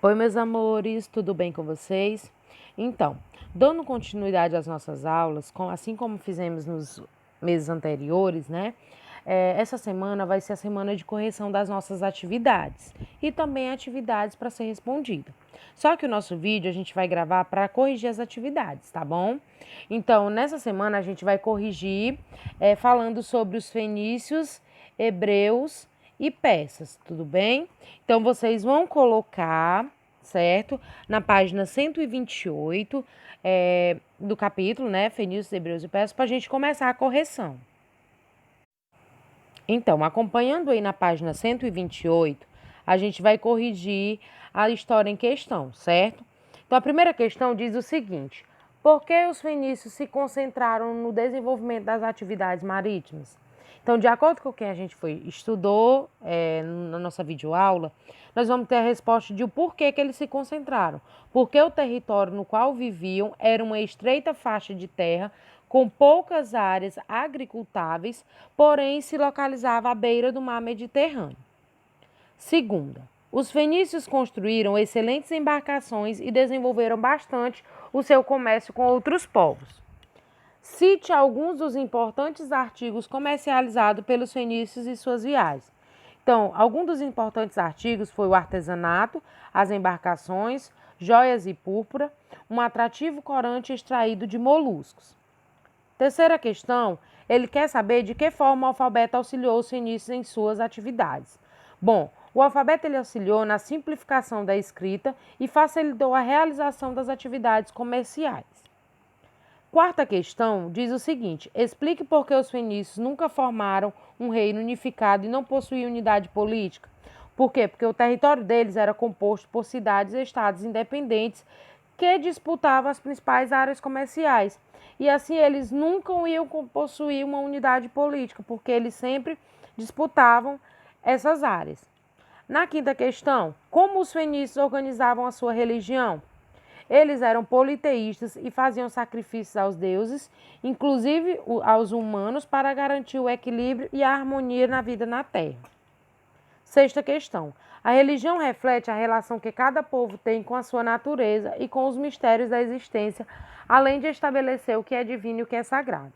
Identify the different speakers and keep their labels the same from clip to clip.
Speaker 1: Oi, meus amores, tudo bem com vocês? Então, dando continuidade às nossas aulas, assim como fizemos nos meses anteriores, né? Essa semana vai ser a semana de correção das nossas atividades e também atividades para ser respondida. Só que o nosso vídeo a gente vai gravar para corrigir as atividades, tá bom? Então, nessa semana a gente vai corrigir falando sobre os fenícios, hebreus e peças, tudo bem? Então, vocês vão colocar, certo? Na página 128 do capítulo, né? Fenícios, hebreus e peças, para a gente começar a correção. Então, acompanhando aí na página 128, a gente vai corrigir a história em questão, certo? Então, a primeira questão diz o seguinte: por que os fenícios se concentraram no desenvolvimento das atividades marítimas? Então, de acordo com o que a gente estudou na nossa videoaula, nós vamos ter a resposta de o porquê que eles se concentraram. Porque o território no qual viviam era uma estreita faixa de terra com poucas áreas agricultáveis, porém se localizava à beira do mar Mediterrâneo. Segunda, os fenícios construíram excelentes embarcações e desenvolveram bastante o seu comércio com outros povos. Cite alguns dos importantes artigos comercializados pelos fenícios e suas viagens. Então, alguns dos importantes artigos foi o artesanato, as embarcações, joias e púrpura, um atrativo corante extraído de moluscos. Terceira questão, ele quer saber de que forma o alfabeto auxiliou os fenícios em suas atividades. Bom, o alfabeto ele auxiliou na simplificação da escrita e facilitou a realização das atividades comerciais. Quarta questão diz o seguinte: explique por que os fenícios nunca formaram um reino unificado e não possuíam unidade política. Por quê? Porque o território deles era composto por cidades e estados independentes que disputavam as principais áreas comerciais. E assim eles nunca iam possuir uma unidade política, porque eles sempre disputavam essas áreas. Na quinta questão, como os fenícios organizavam a sua religião? Eles eram politeístas e faziam sacrifícios aos deuses, inclusive aos humanos, para garantir o equilíbrio e a harmonia na vida na Terra. Sexta questão. A religião reflete a relação que cada povo tem com a sua natureza e com os mistérios da existência, além de estabelecer o que é divino e o que é sagrado.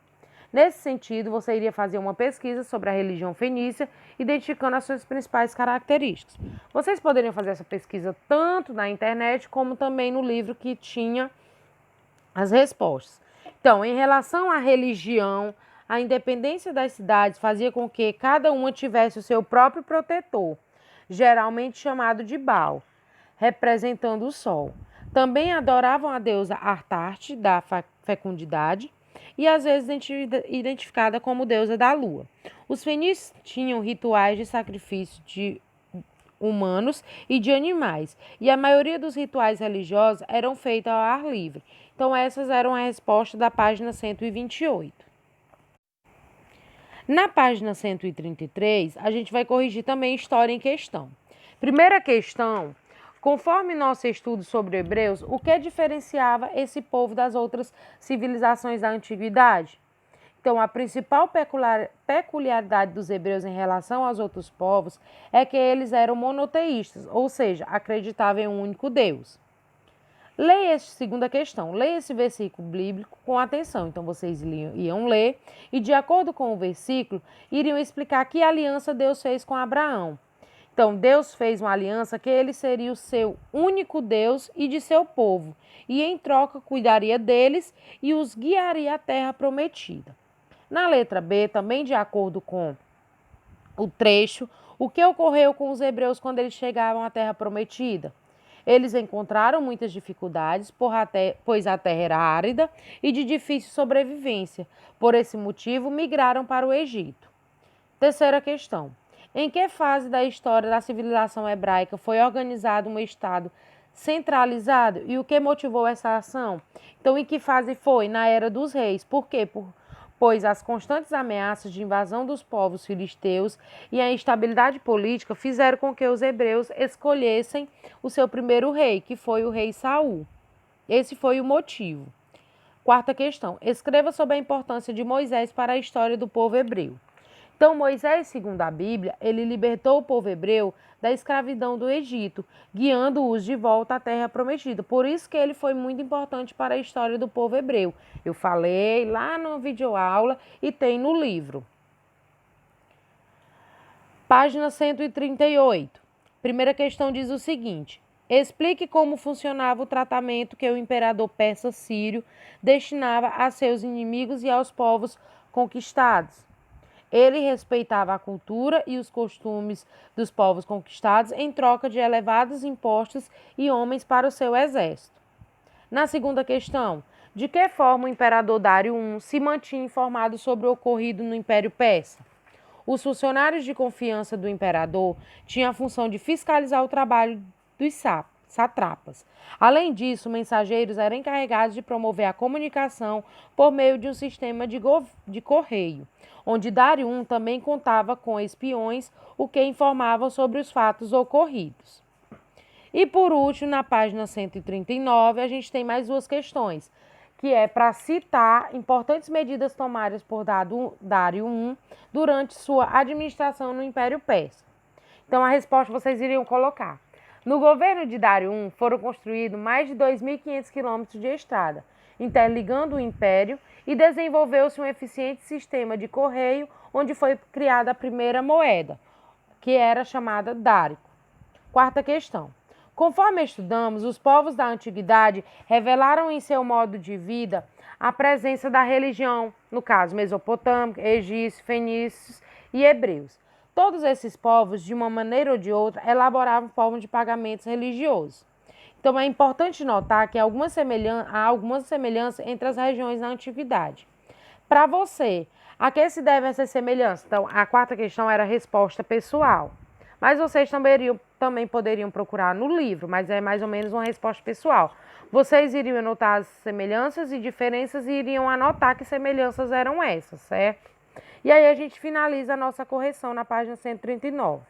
Speaker 1: Nesse sentido, você iria fazer uma pesquisa sobre a religião fenícia, identificando as suas principais características. Vocês poderiam fazer essa pesquisa tanto na internet, como também no livro que tinha as respostas. Então, em relação à religião, a independência das cidades fazia com que cada uma tivesse o seu próprio protetor, geralmente chamado de Baal, representando o sol. Também adoravam a deusa Astarte, da fecundidade, e às vezes identificada como deusa da lua. Os fenícios tinham rituais de sacrifício de humanos e de animais, e a maioria dos rituais religiosos eram feitos ao ar livre. Então, essas eram a resposta da página 128. Na página 133, a gente vai corrigir também a história em questão. Primeira questão: conforme nosso estudo sobre hebreus, o que diferenciava esse povo das outras civilizações da antiguidade? Então, a principal peculiaridade dos hebreus em relação aos outros povos é que eles eram monoteístas, ou seja, acreditavam em um único Deus. Segunda questão, leia esse versículo bíblico com atenção. Então, vocês iam ler e, de acordo com o versículo, iriam explicar que aliança Deus fez com Abraão. Então, Deus fez uma aliança que ele seria o seu único Deus e de seu povo, e em troca cuidaria deles e os guiaria à terra prometida. Na letra B, também de acordo com o trecho, o que ocorreu com os hebreus quando eles chegaram à terra prometida? Eles encontraram muitas dificuldades, pois a terra era árida e de difícil sobrevivência. Por esse motivo, migraram para o Egito. Terceira questão. Em que fase da história da civilização hebraica foi organizado um Estado centralizado e o que motivou essa ação? Então, em que fase foi? Na Era dos Reis. Por quê? Pois as constantes ameaças de invasão dos povos filisteus e a instabilidade política fizeram com que os hebreus escolhessem o seu primeiro rei, que foi o rei Saul. Esse foi o motivo. Quarta questão. Escreva sobre a importância de Moisés para a história do povo hebreu. Então, Moisés, segundo a Bíblia, ele libertou o povo hebreu da escravidão do Egito, guiando-os de volta à terra prometida. Por isso que ele foi muito importante para a história do povo hebreu. Eu falei lá na videoaula e tem no livro. Página 138. Primeira questão diz o seguinte: explique como funcionava o tratamento que o imperador persa sírio destinava a seus inimigos e aos povos conquistados. Ele respeitava a cultura e os costumes dos povos conquistados em troca de elevados impostos e homens para o seu exército. Na segunda questão, de que forma o imperador Dário I se mantinha informado sobre o ocorrido no Império Persa? Os funcionários de confiança do imperador tinham a função de fiscalizar o trabalho dos satrapas. Além disso, mensageiros eram encarregados de promover a comunicação por meio de um sistema de correio, onde Dário I também contava com espiões, o que informavam sobre os fatos ocorridos. E por último, na página 139, a gente tem mais duas questões, que é para citar importantes medidas tomadas por Dário I durante sua administração no Império Persa. Então, a resposta vocês iriam colocar. No governo de Dário I, foram construídos mais de 2.500 quilômetros de estrada, interligando o império, e desenvolveu-se um eficiente sistema de correio, onde foi criada a primeira moeda, que era chamada dárico. Quarta questão. Conforme estudamos, os povos da antiguidade revelaram em seu modo de vida a presença da religião, no caso mesopotâmico, egípcio, fenícios e hebreus. Todos esses povos, de uma maneira ou de outra, elaboravam formas de pagamentos religiosos. Então, é importante notar que há algumas semelhanças entre as regiões da antiguidade. Para você, a que se devem essas semelhanças? Então, a quarta questão era a resposta pessoal. Mas vocês também poderiam procurar no livro, mas é mais ou menos uma resposta pessoal. Vocês iriam anotar as semelhanças e diferenças e iriam anotar que semelhanças eram essas, certo? E aí a gente finaliza a nossa correção na página 139.